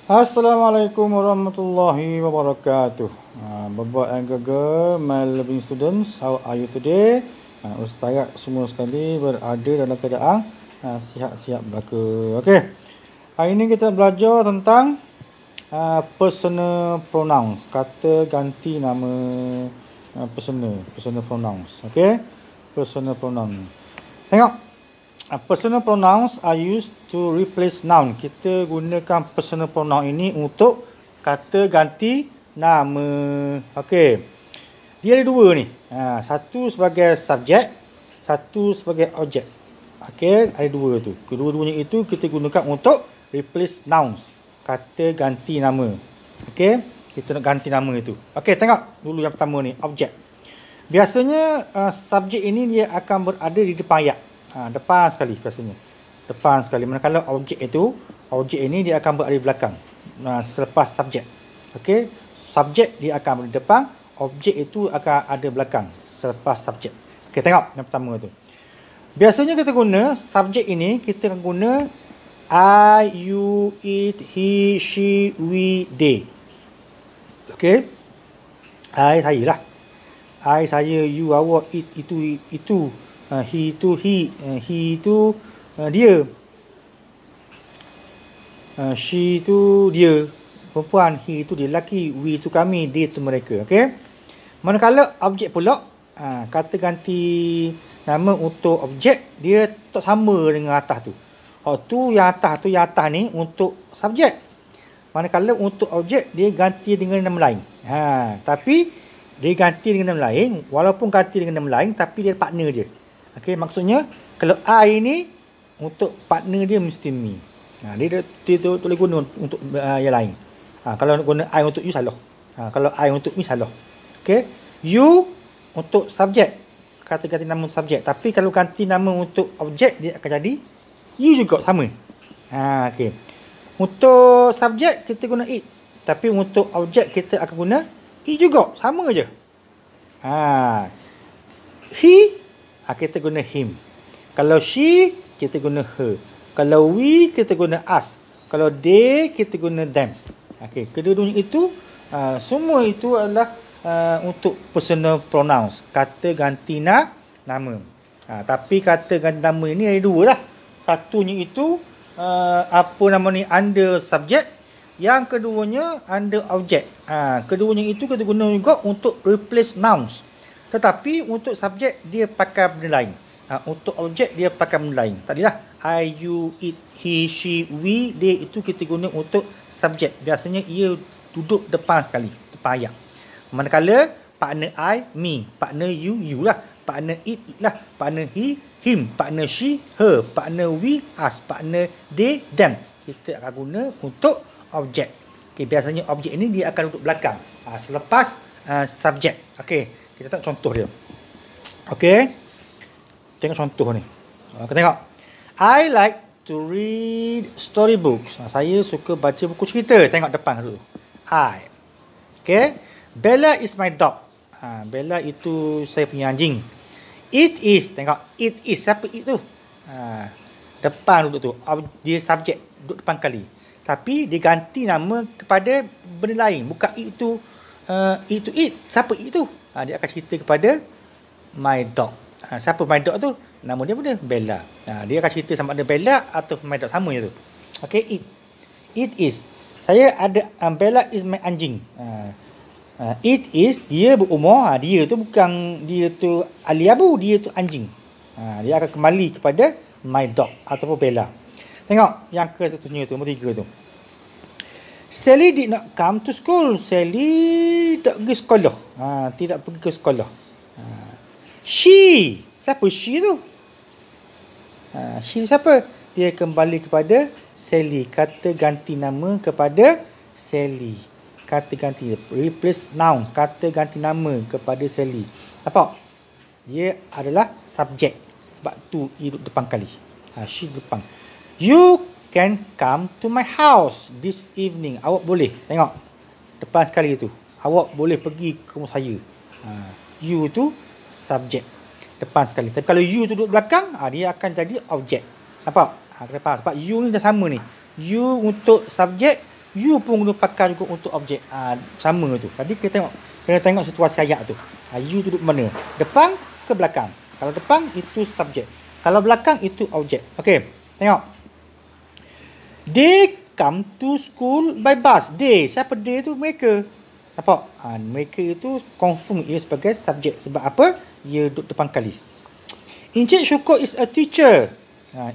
Assalamualaikum warahmatullahi wabarakatuh. Bapak and Gaga, my loving students, how are you today? Ustaz semua sekali berada dalam keadaan sihat-sihat belaka. Okey. Hari ini kita belajar tentang personal pronouns, kata ganti nama personal pronouns. Okey. Personal pronouns. Tengok. Personal pronouns are used to replace noun. Kita gunakan personal pronoun ini untuk kata ganti nama. Okey. Dia ada dua ni. Satu sebagai subjek, satu sebagai objek. Okey, ada dua tu. Kedua-duanya itu kita gunakan untuk replace nouns. Kata ganti nama. Okey, kita nak ganti nama itu. Okey, tengok dulu yang pertama ni, objek. Biasanya subjek ini dia akan berada di depan ayat. Depan sekali biasanya. Depan sekali. Manakala objek ini dia akan berada di belakang. Selepas subjek. Okey. Subjek dia akan berada di depan, objek itu akan ada belakang selepas subjek. Okey, tengok yang pertama tu. Biasanya kita guna subjek ini, kita akan guna I, you, it, he, she, we, they. Okey. I, saya lah. I, saya, you, awak, it, itu. He itu dia. She itu dia, perempuan. He itu dia, lelaki. We itu kami, they itu mereka. Okey. Manakala objek pula, kata ganti nama untuk objek dia tak sama dengan atas tu. Yang atas ni untuk subjek. Manakala untuk objek dia ganti dengan nama lain. Tapi dia ganti dengan nama lain, walaupun ganti dengan nama lain tapi dia partner je. Okey, maksudnya kalau I ni untuk partner dia mesti me. Dia boleh guna untuk yang lain. Kalau nak guna I untuk you salah. Kalau I untuk me salah. Okey, you untuk subjek, kata ganti nama subjek. Tapi kalau ganti nama untuk objek dia akan jadi you juga sama. Okey. Untuk subjek kita guna it, tapi untuk objek kita akan guna it juga, sama je. He kita guna him. Kalau she, kita guna her. Kalau we, kita guna us. Kalau they, kita guna them. Okey, kedua-duanya itu, semua itu adalah untuk personal pronouns. Kata ganti nama. Tapi kata ganti nama ini ada dua lah. Satunya itu, under subject. Yang keduanya under object. Keduanya itu kita guna juga untuk replace nouns. Tetapi untuk subjek dia pakai benda lain. Untuk objek dia pakai benda lain. Tadilah I, you, it, he, she, we, they itu kita guna untuk subjek. Biasanya ia duduk depan sekali, depan ayat. Manakala partner I, me, partner you, you lah, partner it lah, partner he, him, partner she, her, partner we, us, partner they, them. Kita akan guna untuk objek. Okay, biasanya objek ini dia akan duduk belakang selepas subjek. Okey. Kita tengok contoh dia. Okey. Tengok contoh ni. Kita tengok. I like to read storybooks. Saya suka baca buku cerita. Tengok depan dulu. I. Okey. Bella is my dog. Bella itu saya punya anjing. It is. Tengok. It is. Siapa it tu? Depan duduk tu. Dia subjek. Duduk depan kali. Tapi dia ganti nama kepada benda lain. Bukan it tu. It to it. Siapa it tu? Dia akan cerita kepada my dog. Siapa my dog tu? Nama dia apa dia? Bella. Dia akan cerita sama ada Bella atau my dog, sama je tu. Okey, it. It is. Saya ada Bella is my anjing. It is, dia berumur. Dia tu bukan, dia tu Ali Abu, dia tu anjing. Dia akan kembali kepada my dog ataupun Bella. Tengok yang keseterusnya tu, nombor 3 tu. Sally did not come to school. Sally tak pergi sekolah. Tidak pergi ke sekolah. She. Siapa she tu? She siapa? Dia kembali kepada Sally. Kata ganti nama kepada Sally. Kata ganti. Replace noun. Kata ganti nama kepada Sally. Nampak? Dia adalah subjek. Sebab tu dia duduk depan kali. She depan. You can come to my house this evening. Awak boleh. Tengok. Depan sekali tu. Awak boleh pergi ke rumah saya. You tu subjek. Depan sekali. Tapi kalau you tu duduk belakang, dia akan jadi objek. Nampak? Sebab you ni dah sama ni. You untuk subjek, You pun guna pakai juga untuk objek. Sama tu. Tadi kita kena tengok situasi ayat tu. You duduk mana? Depan ke belakang? Kalau depan itu subjek. Kalau belakang itu objek. Okey, tengok. They come to school by bus. They, siapa they tu? Mereka. Nampak? Mereka itu confirm ia sebagai subjek. Sebab apa? Ia duduk depan kali. Encik Syukur is a teacher.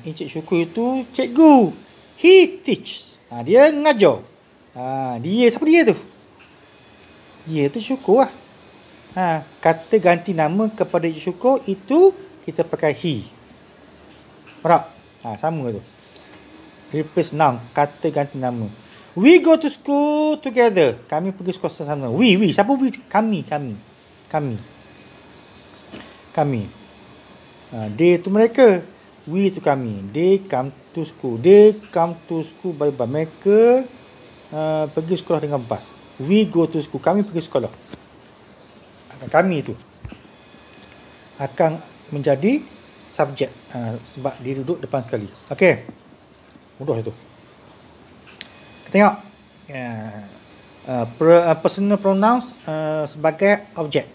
Encik Syukur itu cikgu. He teaches. Dia mengajar. Dia, siapa dia tu? Dia tu Syukur lah. Kata ganti nama kepada Encik Syukur itu kita pakai he. Nampak? Sama tu. Replace noun, kata ganti nama. We go to school together. Kami pergi sekolah sama. We. Siapa we? Kami. They tu mereka. We tu kami. They come to school. They come to school by bus. Mereka pergi sekolah dengan bas. We go to school. Kami pergi sekolah. Kami tu akan menjadi subjek. Sebab dia duduk depan sekali. Okey. Mudah itu. Kita tengok. Personal pronouns sebagai objek.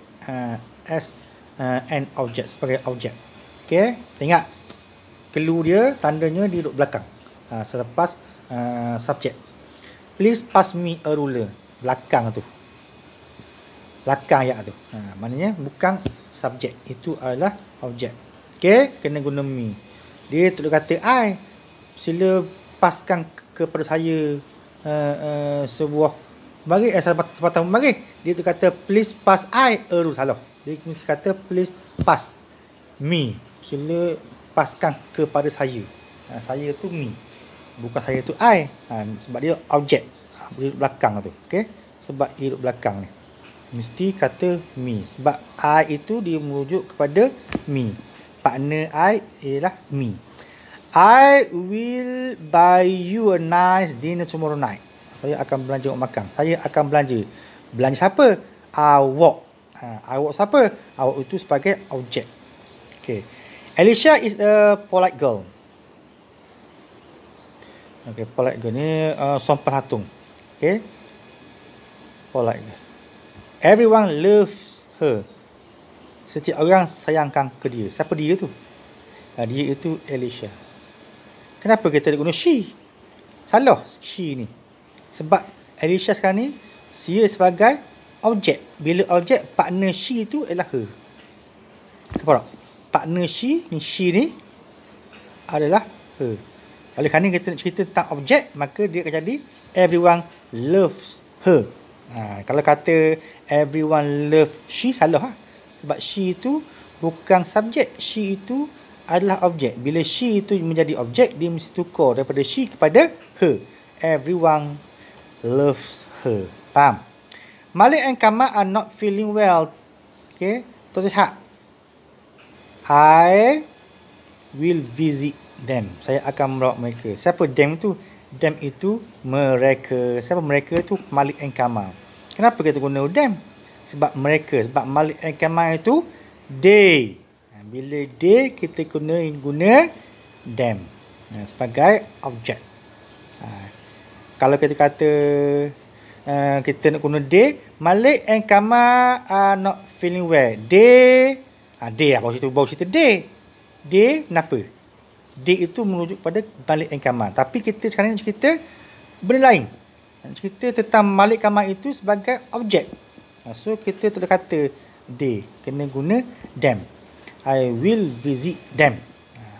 As an object. Sebagai objek. Okey. Tengok. Clue dia, tandanya dia duduk belakang. Selepas subjek. Please pass me a ruler. Belakang tu. Belakang ayat tu. Maknanya bukan subjek. Itu adalah objek. Okey, kena guna me. Dia tu kata I. Sila paskan kepada saya sebuah bagi sebatang bagi. Dia tu kata please pass I a ruler. Salah. Dia mesti kata please pass me. Sila paskan kepada saya. Saya tu me. Bukan saya tu I. Sebab dia objek. Dia duduk belakang tu. Okay? Sebab dia duduk belakang ni. Mesti kata me. Sebab I itu dia merujuk kepada me. Partner I ialah me. I will buy you a nice dinner tomorrow night. Saya akan belanja untuk makan. Saya akan belanja. Belanja siapa? Awak. Awak siapa? Awak itu sebagai objek. Okay. Alicia is a polite girl. Okay, polite girl ni sopan hatung. Okay. Polite girl. Everyone loves her. Setiap orang sayangkan ke dia. Siapa dia tu? Dia itu Alicia. Kenapa kita guna she? Salah she ni. Sebab Alicia sekarang ni dia sebagai objek. Bila objek, partner she tu ialah her. Nampak tak? Partner she ni adalah her. Oleh kerana kita nak cerita tentang objek, maka dia akan jadi everyone loves her. Kalau kata everyone love she, salah lah. Sebab she itu bukan subjek. She itu adalah objek. Bila she itu menjadi objek, dia mesti tukar daripada she kepada her. Everyone loves her. Faham? Malik and Kamal are not feeling well. Okay, tu sihat. I will visit them. Saya akan merawat mereka. Siapa them tu? Them itu mereka. Siapa mereka tu? Malik and Kamal. Kenapa kita guna them? Sebab mereka. Sebab Malik and Kamal itu they. Bila they, kita guna them sebagai objek. Kalau kita kata kita nak guna they, Malik and Kamal are not feeling well. They baru cerita they. They kenapa? They itu merujuk pada Malik and Kamal. Tapi kita sekarang nak cerita benda lain. Nak cerita tentang Malik Kamal itu sebagai objek. So kita tak kata they, kena guna them. I will visit them.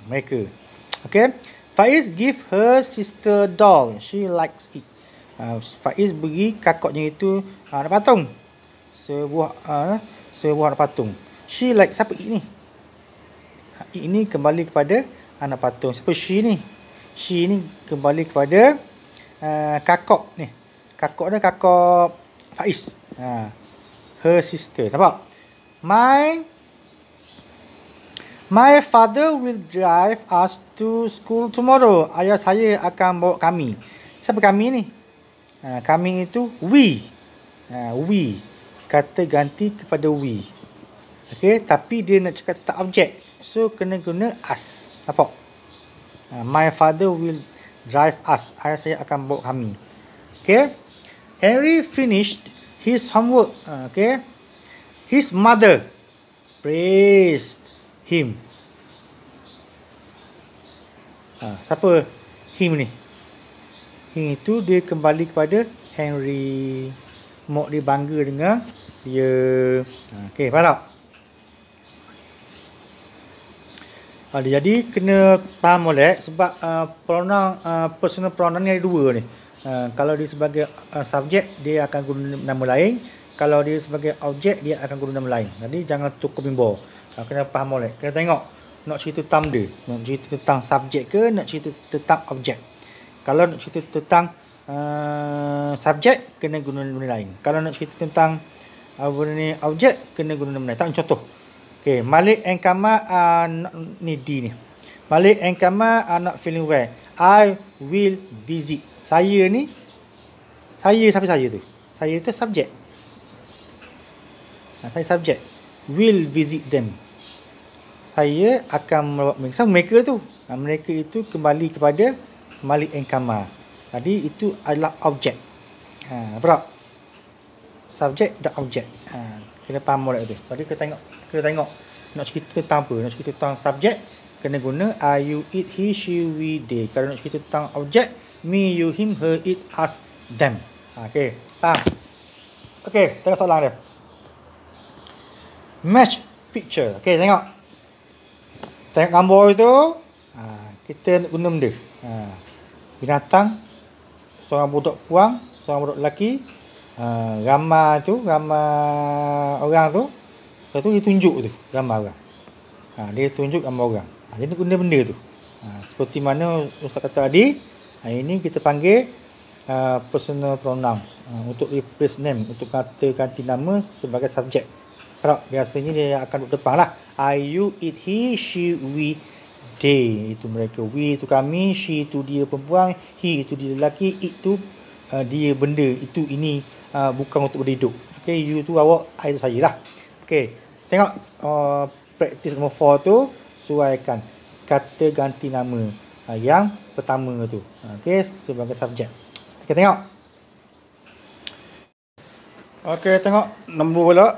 Mereka. Okay. Faiz give her sister doll. She likes it. Faiz beri kakaknya itu anak patung. Sebuah anak patung. She like, siapa it ni? It ni kembali kepada anak patung. Siapa she ni? She ni kembali kepada kakak ni. Kakak dia kakak Faiz. Her sister. Nampak? My father will drive us to school tomorrow. Ayah saya akan bawa kami. Siapa kami ni? Kami itu we. We. Kata ganti kepada we. Okay, tapi dia nak cakap tentang objek. So, kena guna us. Nampak? My father will drive us. Ayah saya akan bawa kami. Okay. Henry finished his homework. Okay. His mother praised him. Siapa him ni? Him itu dia kembali kepada Henry. Mak dia bangga dengan dia. Okay, faham tak? Jadi kena faham molek sebab pronoun personal pronoun ni ada dua ni. Kalau dia sebagai subjek dia akan guna nama lain, kalau dia sebagai objek dia akan guna nama lain. Jadi jangan tukar bimbang. Kena faham molek. Kena tengok nak cerita tentang dia, nak cerita tentang subjek ke nak cerita tentang objek. Kalau nak cerita tentang subjek kena guna nama lain. Kalau nak cerita tentang objek kena guna nama lain. Tak contoh. Okay, Malik and Kamal are not, ni D ni. Malik and Kamal are not feeling well. I will visit. Saya ni, siapa saya tu? Saya tu subjek. Saya subjek. Will visit them. Saya akan melawat mereka. Sama mereka tu. Mereka itu kembali kepada Malik and Kamal. Jadi itu adalah objek. Berapa? Subjek dan objek. Kena faham molek tu. Tadi kita tengok nak cerita tentang apa? Nak cerita tentang subjek kena guna I, you, it, he, she, we, they. Kalau nak cerita tentang objek, me, you, him, her, it, us, them. Okey, faham? Okey, tengok soalan dia. Match picture. Okey, tengok. Tengok gambar itu, kita nak guna benda. Binatang, seorang budak puang, seorang budak lelaki, gambar orang tu. Lepas tu dia tunjuk tu gambar orang. Dia tunjuk gambar orang. Jadi guna benda tu. Seperti mana Ustaz kata tadi, ini kita panggil personal pronouns. Untuk replace name, untuk kata ganti nama sebagai subjek. Biasanya dia akan duduk depan lah. I, you, it, he, she, we, they. Itu mereka. We itu kami, she itu dia perempuan, he itu dia lelaki, it itu dia benda, itu ini bukan untuk berhidup. Okay, you tu awak, I tu saya lah. Okay. Tengok praktis nombor 4 tu, sesuaikan kata ganti nama yang pertama tu. Okey, sebagai subjek. Okey, tengok. Okey, tengok nombor pula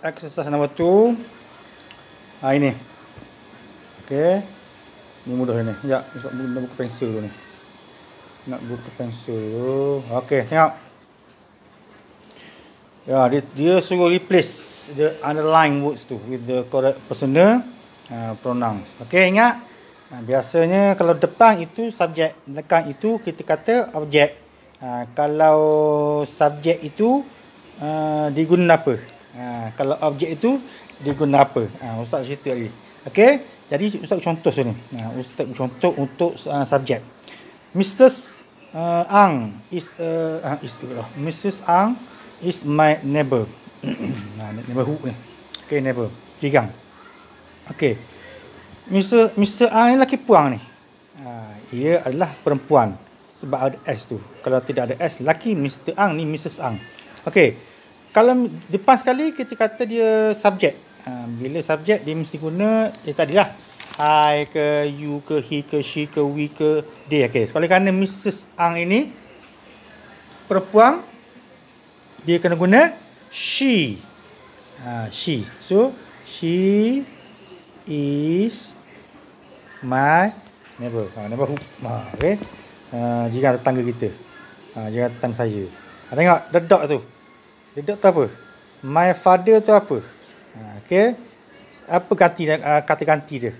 exercise nombor 2. Ini. Okey. Ni mudah ni. Sekejap, nak buka pensel dulu ni. Nak buka pensel dulu. Okey, tengok. Ya, dia suruh replace the underlying words tu with the correct personal pronoun. Okey, ingat. Biasanya kalau depan itu subjek, belakang itu kita kata objek. Kalau subjek itu diguna apa? Kalau objek itu diguna apa? Ustaz cerita tadi. Okey, jadi Ustaz contoh sini. Ustaz contoh untuk subjek. Mrs. Ang is Mrs. Ang is my neighbor. Neighborhood ni. Okay, neighbor. Jigang. Okay. Mr. Ang ni lelaki puang ni. Ia adalah perempuan. Sebab ada S tu. Kalau tidak ada S, lelaki Mr. Ang ni Mrs. Ang. Okay. Kalau depan sekali kita kata dia subjek. Bila subjek dia mesti guna tadilah. I ke, you ke, he ke, she ke, we ke, they. Okay. Sekali kerana Mrs. Ang ini perempuan, dia kena guna she. She. So, she is my neighbor. Neighborhood. Okay. Jiran tetangga kita. Jiran tetangga saya. Tengok, the dog tu. The dog tu apa? My father tu apa? Okay. Apa kata ganti dia?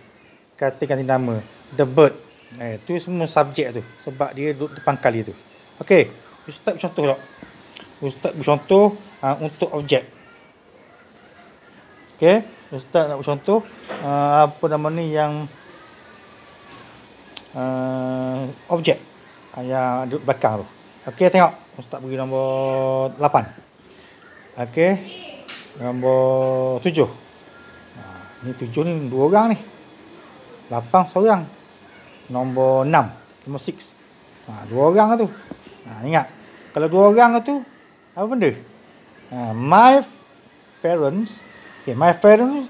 Kata ganti nama. The bird. Tu semua subjek tu. Sebab dia duduk depan kali tu. Okay. Ustaz contoh tak? Ustaz bercontoh untuk objek. Okey, Ustaz nak bercontoh apa nama ni yang objek yang ada belakang tu. Okey, tengok. Ustaz bagi nombor 8. Okey. Nombor 7. Ni 7 ni 2 orang ni. 8 seorang. Nombor 6. Nombor 6. 2 orang tu. Ingat. Kalau 2 orang tu apa benda? My parents. Okay, my parents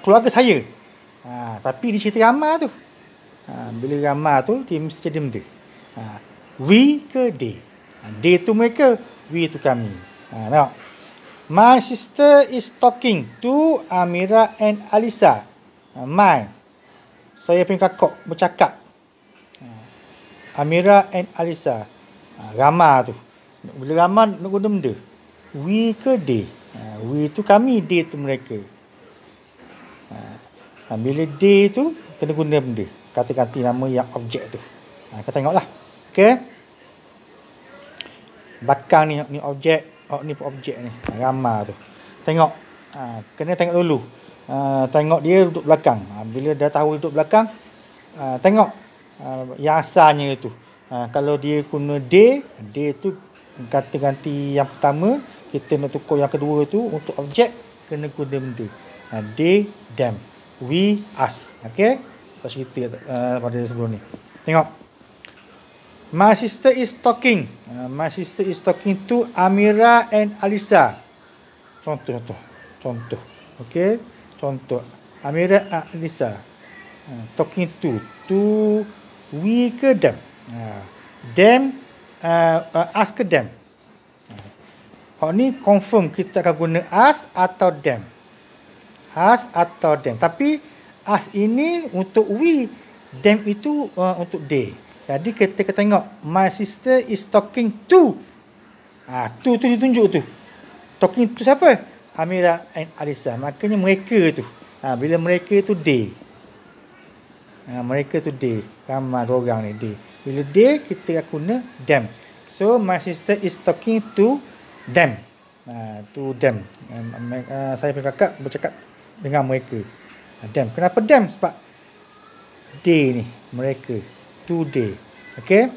keluarga saya. Tapi di cerita ramai tu. Bila ramai tu dia mesti jadi benda. We ke they. They tu mereka, we tu kami. Tengok. My sister is talking to Amira and Alisa. My, saya punya kakak bercakap. Amira and Alisa. Ramah tu. Bila ramah nak guna benda. We ke they? We tu kami, they tu mereka. Bila they tu kena guna benda. Kata-kata nama yang objek tu. Kita tengoklah. Okay. Belakang ni objek. Ni objek ni. Ramah tu. Tengok. Kena tengok dulu. Tengok dia duduk belakang. Bila dah tahu duduk belakang, tengok yang asalnya tu. Kalau dia guna they tu ganti yang pertama, kita nak tukar yang kedua tu untuk objek kena guna benda. They, them, we, us. Okay? Kita cerita pada sebelum ni. Tengok. My sister is talking. My sister is talking to Amira and Alisa. Contoh. Okay? Contoh. Amira and Alisa. Talking to. To we ke them. Them. Us ke them. Hak ni confirm kita akan guna us atau them. Us atau them. Tapi us ini untuk we. Them itu untuk they. Jadi kita tengok. My sister is talking to. Tu ditunjuk tu. Talking to siapa? Amira and Alisa. Makanya mereka tu. Bila mereka tu they. Mereka tu they. Ramai dua orang ni they. Bila they kita akan guna them. So my sister is talking to them. To them. Saya punya kakak bercakap dengan mereka. Them. Kenapa them? Sebab they ni. Mereka. Today. Okay.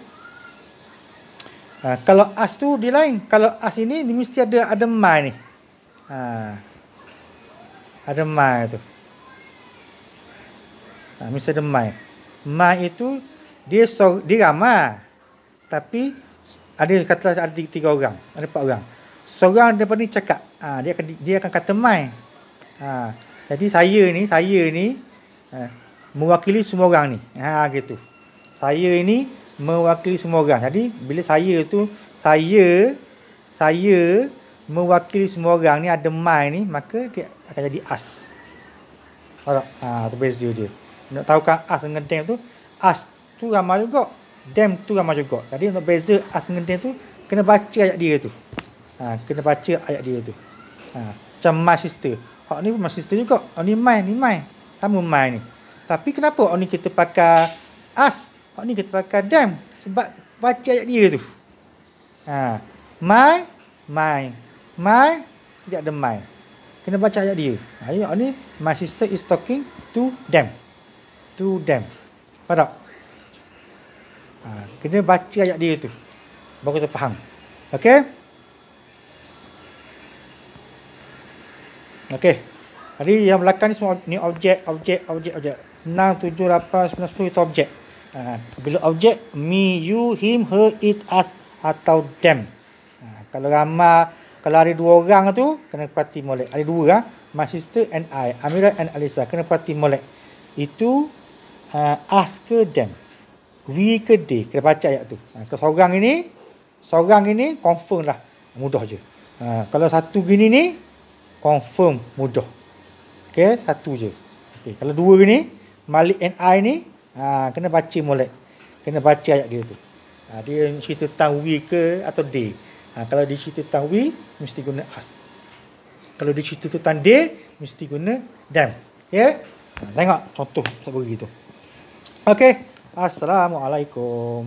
Kalau us tu dia lain. Kalau us ini dia mesti ada my ni. Ada my tu. Mesti ada my. My itu dia ramah. Tapi ada 3 orang, ada 4 orang. Seorang daripada ni cakap, dia akan kata my. Jadi saya ni mewakili semua orang ni. Gitu. Saya ini mewakili semua orang. Jadi bila saya mewakili semua orang ni ada my ni, maka dia akan jadi us. Alright. Tu beza je. Nak tahu kan us dengan them tu, us tu ramai juga, them tu ramai juga. Jadi untuk beza us dengan them tu, kena baca ayat dia tu. Kena baca ayat dia tu. Macam my sister. Hak ni my sister juga. Ni my. Sama my ni. Tapi kenapa hak ni kita pakai us? Hak ni kita pakai them. Sebab baca ayat dia tu. My. Tidak ada my. Kena baca ayat dia. Hak ni my sister is talking to them. To them. Faham tak? Kena baca ayat dia tu. Baru kita faham. Okay? Okay. Jadi yang belakang ni semua ni objek. 6, 7, 8, 9, 10 itu objek. Bila objek, me, you, him, her, it, us atau them. Kalau ramai, kalau ada 2 orang tu, kena perhati molek. Ada 2 my sister and I, Amira and Alisa. Kena perhati molek. Itu us ke them. We ke they. Kena baca ayat tu. Kalau seorang ini confirm lah. Mudah je. Kalau satu gini ni, confirm mudah. Okay, satu je. Okay, kalau 2 ni, Malik and I ni, kena baca molek. Kena baca ayat dia tu. Dia cerita tentang we ke atau they. Kalau dia cerita tentang we, mesti guna us. Kalau dia cerita tentang they, mesti guna them. Ya? Tengok contoh seperti itu. Okey. Assalamualaikum.